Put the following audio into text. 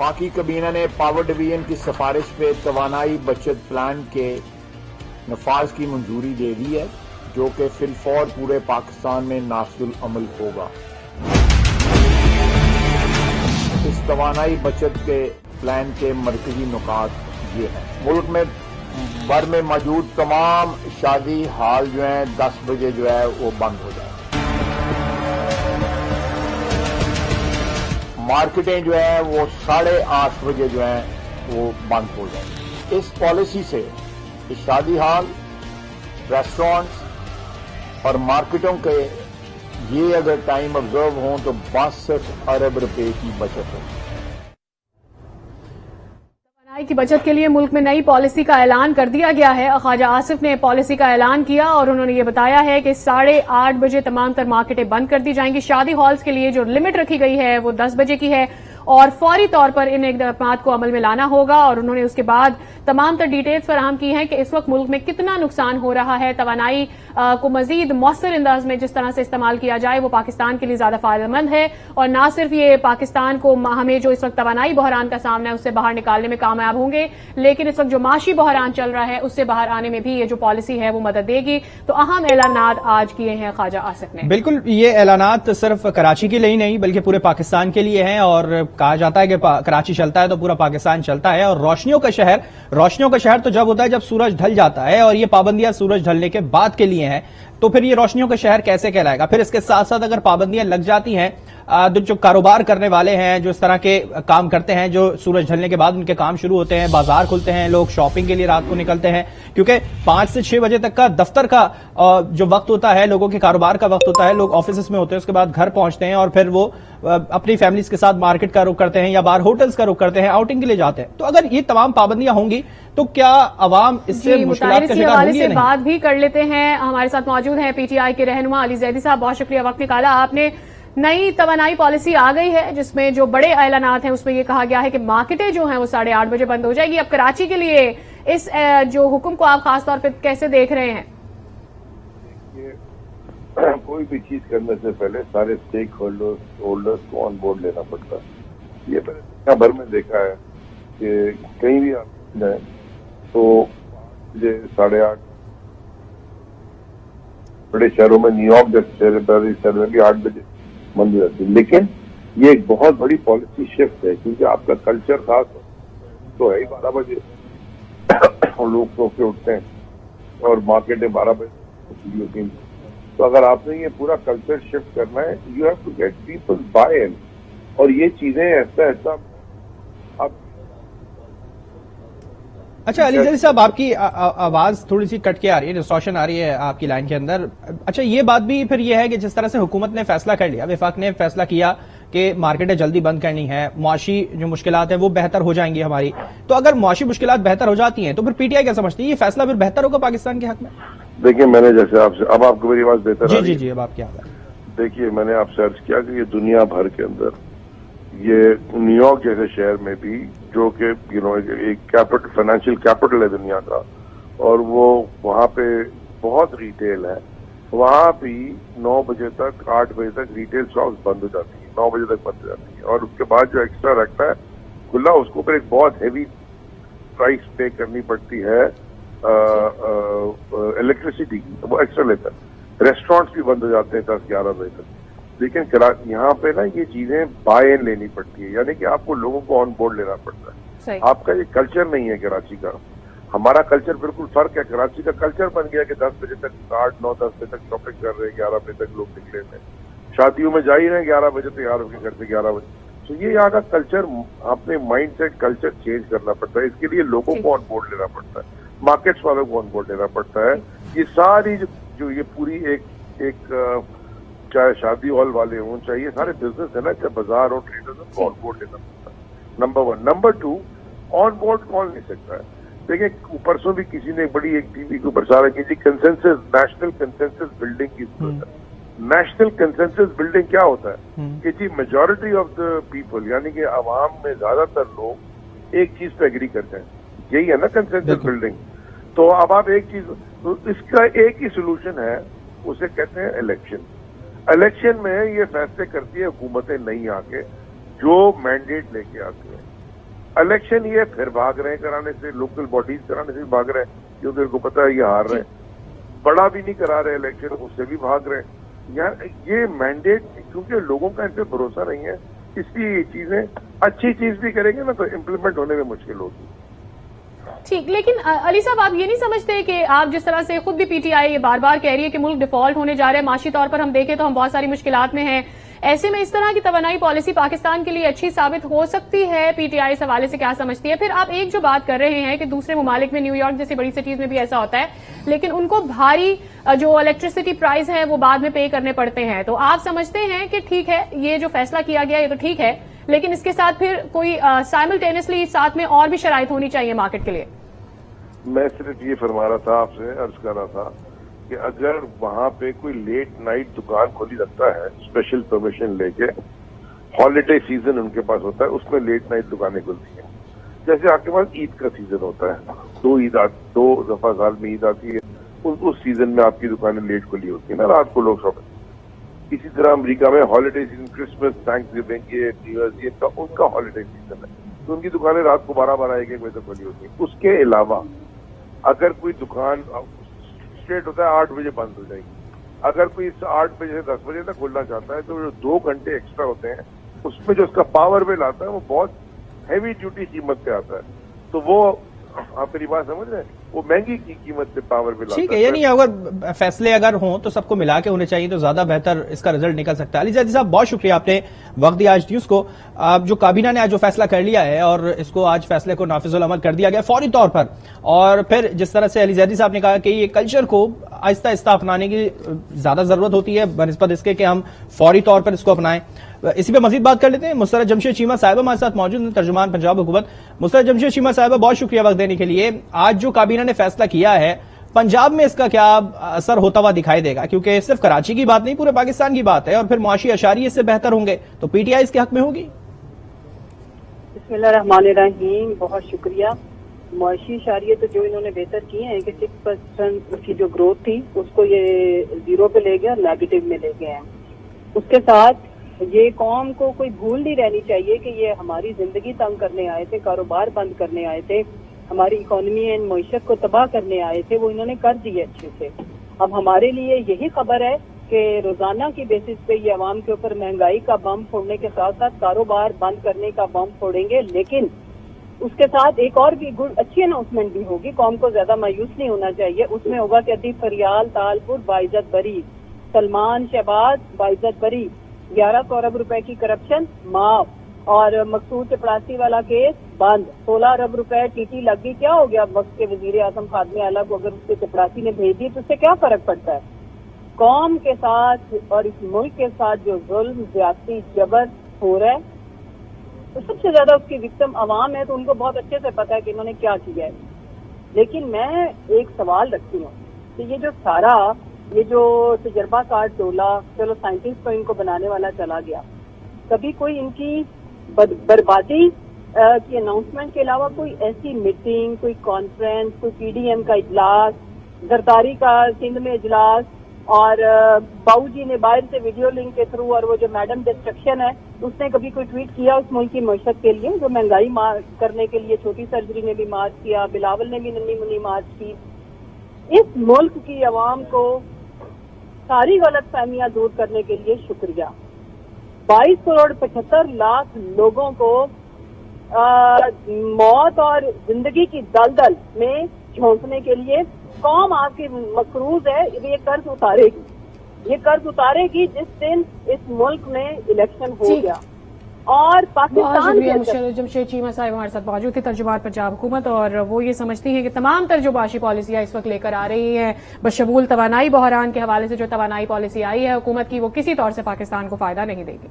पाकी कबीना ने power division की सिफारिश पे तवानाई बचत प्लान के नफाज की मंजूरी दे दी है, जो कि फिलफौर पूरे पाकिस्तान में नाफिजुल अमल होगा। इस तवानाई बचत के प्लान के मरकजी नुकात ये हैं। मुल्क में भर में मौजूद तमाम शादी हाल जो हैं 10 बजे जो है वो बंद हो जाए। मार्केटें जो है वो 8:30 बजे जो है वो बंद हो जाए। इस पॉलिसी से शादी हाल, रेस्टोरेंट्स और मार्केटों के ये अगर टाइम ऑब्जर्व हों तो 62 अरब रुपए की बचत हो। की बचत के लिए मुल्क में नई पॉलिसी का ऐलान कर दिया गया है। ख्वाजा आसिफ ने पॉलिसी का ऐलान किया और उन्होंने ये बताया है कि 8:30 बजे तमाम तर मार्केटें बंद कर दी जाएंगी। शादी हॉल्स के लिए जो लिमिट रखी गई है वो 10 बजे की है और फौरी तौर पर इन इक़दाम को अमल में लाना होगा। और उन्होंने उसके बाद तमाम तर डिटेल्स फराहम की हैं कि इस वक्त मुल्क में कितना नुकसान हो रहा है। तवानाई को मजीद मौसर अंदाज में जिस तरह से इस्तेमाल किया जाए वो पाकिस्तान के लिए ज्यादा फायदेमंद है और न सिर्फ ये पाकिस्तान को हमें जो इस वक्त तवानाई बहरान का सामना है उससे बाहर निकालने में कामयाब होंगे, लेकिन इस वक्त जो माशी बहरान चल रहा है उससे बाहर आने में भी ये जो पॉलिसी है वो मदद देगी। तो अहम ऐलानात आज किए हैं ख्वाजा आसिफ ने। बिल्कुल, ये ऐलानात सिर्फ कराची के लिए ही नहीं बल्कि पूरे पाकिस्तान के लिए हैं और कहा जाता है कि कराची चलता है तो पूरा पाकिस्तान चलता है। और रोशनियों का शहर तो जब होता है जब सूरज ढल जाता है और ये पाबंदियां सूरज ढलने के बाद के लिए हैं, तो फिर ये रोशनियों का शहर कैसे कहलाएगा। फिर इसके साथ साथ अगर पाबंदियां लग जाती हैं, जो कारोबार करने वाले हैं, जो इस तरह के काम करते हैं, जो सूरज ढलने के बाद उनके काम शुरू होते हैं, बाजार खुलते हैं, लोग शॉपिंग के लिए रात को निकलते हैं, क्योंकि 5 से 6 बजे तक का दफ्तर का जो वक्त होता है, लोगों के कारोबार का वक्त होता है, लोग ऑफिस में होते हैं, उसके बाद घर पहुंचते हैं और फिर वो अपनी फैमिलीज के साथ मार्केट का रुख करते हैं या बाहर होटल्स का रुख करते हैं, आउटिंग के लिए जाते हैं। तो अगर ये तमाम पाबंदियां होंगी तो क्या अवाम इससे मुश्किलात का शिकार होगी या नहीं? बात भी कर लेते हैं। हमारे साथ मौजूद हैं पीटीआई के रहनुमा अली जैदी साहब। बहुत शुक्रिया वक्त निकाला आपने। नई तवानाई पॉलिसी आ गई है जिसमें जो बड़े ऐलानात हैं उसमें ये कहा गया है कि मार्केटें जो हैं वो 8:30 बजे बंद हो जाएगी। अब कराची के लिए इस जो हुक्म को आप खास तौर पे कैसे देख रहे हैं? कोई भी चीज करने से पहले सारे स्टेक होल्डर्स को ऑन बोर्ड लेना पड़ता है। ये दुनिया भर में देखा है कि कहीं भी आप जाए तो 8:30 बड़े शहरों में, न्यूयॉर्क जैसे शहर में भी 8 बजे बंद हो जाती है। लेकिन ये एक बहुत बड़ी पॉलिसी शिफ्ट है क्योंकि आपका कल्चर खास तो है ही 12 बजे लोग सो के उठते हैं और मार्केटें 12 बजे होती हैं। तो अगर आपने ये पूरा कल्चर शिफ्ट करना है, you have to get people buy in. और ये चीजें ऐसा आप अच्छा अली जैदी साहब, आपकी आवाज थोड़ी सी कट के आ रही है, डिस्टॉर्शन आ रही है आपकी लाइन के अंदर। अच्छा, ये बात भी फिर ये है कि जिस तरह से हुकूमत ने फैसला कर लिया, वफाक ने फैसला किया कि मार्केटें जल्दी बंद करनी है, मुआशी जो मुश्किलात है वो बेहतर हो जाएंगी हमारी, तो अगर मुआशी मुश्किलात बेहतर हो जाती हैं तो फिर पीटीआई क्या समझती है, ये फैसला फिर बेहतर होगा पाकिस्तान के हक में? देखिए, मैंने जैसे आपसे, अब आपको मेरी आवाज बेहतर जी, अब आप क्या है? देखिए, मैंने आप सर्च किया कि ये दुनिया भर के अंदर, ये न्यूयॉर्क जैसे शहर में भी, जो कि एक फाइनेंशियल कैपिटल है दुनिया का, और वो वहाँ पे बहुत रिटेल है, वहाँ भी 9 बजे तक 8 बजे तक रिटेल शॉप्स बंद हो जाती है, 9 बजे तक बंद हो जाती है। और उसके बाद जो एक्स्ट्रा रखता है खुला, उसको फिर एक बहुत हैवी प्राइस पे करनी पड़ती है इलेक्ट्रिसिटी की, तो वो एक्स्ट्रा लेता है। रेस्टोरेंट्स भी बंद हो जाते हैं 10-11 बजे तक। लेकिन यहाँ पे ना ये चीजें बाय इन लेनी पड़ती है, यानी कि आपको लोगों को ऑन बोर्ड लेना पड़ता है। आपका ये कल्चर नहीं है कराची का। हमारा कल्चर बिल्कुल फर्क है। कराची का कल्चर बन गया कि 10 बजे तक, 8, 9, 10 बजे तक शॉपिंग कर रहे हैं, 11 बजे तक लोग निकले हैं, शादियों में जा ही रहे हैं 11 बजे तैयार होकर घर से 11 बजे। तो ये यहाँ का कल्चर, अपने माइंड सेट कल्चर चेंज करना पड़ता है। इसके लिए लोगों को ऑन बोर्ड लेना पड़ता है, मार्केट्स वालों को ऑन बोर्ड लेना पड़ता है। ये सारी जो ये पूरी एक चाहे शादी हॉल वाले हों, चाहे ये सारे बिजनेस है ना, चाहे बाजार हो, ट्रेडर्स हो, ऑन बोर्ड लेना पड़ता है, नंबर 1। नंबर 2, ऑन बोर्ड कौन ले सकता है? देखिए, परसों भी किसी ने बड़ी एक टीवी के ऊपर सारा की कंसेंसस, नेशनल कंसेंसस बिल्डिंग की जरूरत है। नेशनल कंसेंसस बिल्डिंग क्या होता है कि जी मेजॉरिटी ऑफ द पीपल, यानी कि आवाम में ज्यादातर लोग एक चीज पे एग्री करते हैं, यही है ना कंसेंसस बिल्डिंग। तो अब आप एक चीज, तो इसका एक ही सोल्यूशन है, उसे कहते हैं इलेक्शन। इलेक्शन में ये फैसले करती है हुकूमतें नहीं आके, जो मैंडेट लेके आती हैं। الیکشن یہ پھر بھاگ رہے ہیں کرانے سے, لوکل باڈیز کرانے سے بھی بھاگ رہے ہیں کیونکہ ان کو پتا ہے یہ ہار رہے ہیں. بڑا بھی نہیں کرا رہے الیکشن, اس سے بھی بھاگ رہے ہیں. یار یہ مینڈیٹ کیونکہ لوگوں کا ان پہ بھروسہ نہیں ہے, اس لیے یہ چیزیں اچھی چیز بھی کریں گے نا تو امپلیمنٹ ہونے میں مشکل ہوگی. ٹھیک, لیکن علی صاحب آپ یہ نہیں سمجھتے کہ آپ جس طرح سے خود بھی پی ٹی آئی یہ بار بار کہہ رہی ہے کہ ملک ڈیفالٹ ہونے جا رہا ہے, معاشی طور پر ہم دیکھیں تو ہم بہت ساری مشکلات میں ہیں, ایسے میں اس طرح کی توانائی پالیسی پاکستان کے لیے اچھی ثابت ہو سکتی ہے؟ پی ٹی آئی اس حوالے سے کیا سمجھتی ہے؟ پھر آپ ایک جو بات کر رہے ہیں کہ دوسرے ممالک میں, نیو یارک جیسی بڑی سٹیز میں بھی ایسا ہوتا ہے, لیکن ان کو بھاری جو الیکٹریسٹی پرائز ہے وہ بعد میں پے کرنے پڑتے ہیں, تو آپ سمجھتے ہیں کہ ٹھیک ہے یہ جو فیصلہ کیا گیا یہ تو ٹھیک ہے, لیکن اس کے ساتھ پھر کوئی سائملٹینیسلی ساتھ میں اور بھی شرائط ہونی چاہیے مارکیٹ کے لیے؟ میں صرف یہ فرما رہا تھا, آپ سے عرض کر رہا تھا کہ اگر وہاں پہ کوئی لیٹ نائٹ دکان کھولی رکھتا ہے اسپیشل پرمیشن لے کے, ہالیڈے سیزن ان کے پاس ہوتا ہے, اس میں لیٹ نائٹ دکانیں کھلتی ہیں. جیسے آپ کے پاس عید کا سیزن ہوتا ہے, دو دفعہ سال میں عید آتی ہے, اس سیزن میں آپ کی دکانیں لیٹ کھلی ہوتی ہیں نا, رات کو لوگ شاپنگ. اسی طرح امریکہ میں holiday season, Christmas, thanks giving, یہ نیو ایئر, یہ ان کا ہالیڈے سیزن ہے, تو ان کی دکانیں رات کو 12-1 بجے تک کھلی ہوتی ہیں. اس کے علاوہ اگر کوئی دکان اسٹیٹ ہوتا ہے 8 بجے بند ہو جائے گی, اگر کوئی 8 بجے سے 10 بجے تک کھولنا چاہتا ہے تو جو 2 گھنٹے ایکسٹرا ہوتے ہیں اس میں جو اس کا پاور بل آتا ہے وہ بہت ہیوی ڈیوٹی قیمت پہ آتا ہے, تو وہ آپ میری بات سمجھ رہے ہیں, وہ مہنگی کی قیمت پہ پاور بل آتا ہے. ٹھیک ہے, یعنی اگر فیصلے اگر ہوں تو سب کو ملا کے ہونے چاہیے تو زیادہ بہتر اس کا رزلٹ نکل سکتا ہے. علی زیدی صاحب بہت شکریہ, آپ نے وقت دیا آج نیوز کو. جو کابینہ نے آج جو فیصلہ کر لیا ہے اور اس کو آج فیصلے کو نافذ العمل کر دیا گیا فوری طور پر, اور پھر جس طرح سے علی زیدی صاحب نے کہا کہ یہ کلچر کو آہستہ آہستہ اپنانے کی زیادہ ضرورت ہوتی ہے بنسبت اس کے کہ ہم فوری طور پر اس کو اپنائیں. اسی پہ مزید بات کر لیتے ہیں. مسرت جمشید چیمہ صاحبہ ہمارے ساتھ موجود ہیں, ترجمان پنجاب حکومت. مسرت جمشید چیمہ صاحبہ بہت شکریہ وقت دینے کے لیے. آج جو کابینہ نے فیصلہ کیا ہے پنجاب میں اس کا کیا اثر ہوتا ہوا دکھائی دے گا؟ کیونکہ صرف کراچی کی بات نہیں, پورے پاکستان کی بات ہے, اور پھر معاشی اشاریے اس سے بہتر ہوں گے, تو پی ٹی آئی اس کے حق میں ہوگی. بسم اللہ الرحمن الرحیم, بہت شکریہ. معاشی اشاریے تو جو انہوں نے بہتر کیے ہیں کہ 6% کی جو گروتھ تھی اس کو یہ 0 پہ لے گیا, نیگیٹو میں لے گئے ہیں. اس کے ساتھ یہ قوم کو کوئی بھول نہیں رہنی چاہیے کہ یہ ہماری زندگی تنگ کرنے آئے تھے, کاروبار بند کرنے آئے تھے, ہماری اکانومی اینڈ معیشت کو تباہ کرنے آئے تھے, وہ انہوں نے کر دیے اچھے سے. اب ہمارے لیے یہی خبر ہے کہ روزانہ کی بیسس پہ یہ عوام کے اوپر مہنگائی کا بم پھوڑنے کے ساتھ ساتھ کاروبار بند کرنے کا بم پھوڑیں گے, لیکن اس کے ساتھ ایک اور بھی اچھی اناؤنسمنٹ بھی ہوگی. قوم کو زیادہ مایوس نہیں ہونا چاہیے. اس میں ہوگا کہ ادیب فریال تالپور باعزت بری, سلمان شہباز باعزت بری, 1100 ارب روپے کی کرپشن معاف, اور مقصود چپڑاسی والا کیس بند, 16 ارب روپے ٹی ٹی لگ گئی. کیا ہو گیا وقت کے وزیر اعظم خادم اعلیٰ کو اگر اس کے چپڑاسی نے بھیج دی تو اس سے کیا فرق پڑتا ہے؟ قوم کے ساتھ اور اس ملک کے ساتھ جو ظلم, زیادتی, جبر ہو رہا ہے, تو سب سے زیادہ اس کی وکٹم عوام ہے, تو ان کو بہت اچھے سے پتا ہے کہ انہوں نے کیا کیا ہے. لیکن میں ایک سوال رکھتی ہوں کہ یہ جو سارا یہ جو تجربہ کار ٹولہ, چلو سائنٹسٹ کو ان کو بنانے والا چلا گیا, کبھی کوئی ان کی بربادی کی اناؤنسمنٹ کے علاوہ کوئی ایسی میٹنگ, کوئی کانفرنس, کوئی پی ڈی ایم کا اجلاس, زرداری کا سندھ میں اجلاس, اور باؤ جی نے باہر سے ویڈیو لنک کے تھرو, اور وہ جو میڈم ڈسٹرکشن ہے اس نے کبھی کوئی ٹویٹ کیا اس ملک کی معیشت کے لیے, جو مہنگائی کرنے کے لیے چھوٹی سرجری نے بھی مارچ کیا, بلاول نے بھی ننھی منی مارچ کی. اس ملک کی عوام کو ساری غلط فہمیاں دور کرنے کے لیے شکریہ. 22 کروڑ 75 لاکھ لوگوں کو موت اور زندگی کی دلدل میں جھونکنے کے لیے قوم آپ کی مقروض ہے. یہ قرض اتارے گی, یہ قرض اتارے گی جس دن اس ملک میں الیکشن ہو گیا. اور پاکستان کے جمشید چیمہ صاحب ہمارے ساتھ موجود تھے, ترجمان پنجاب حکومت, اور وہ یہ سمجھتی ہیں کہ تمام تر جو معاشی پالیسیاں اس وقت لے کر آ رہی ہیں بشمول توانائی بحران کے حوالے سے جو توانائی پالیسی آئی ہے حکومت کی, وہ کسی طور سے پاکستان کو فائدہ نہیں دے گی.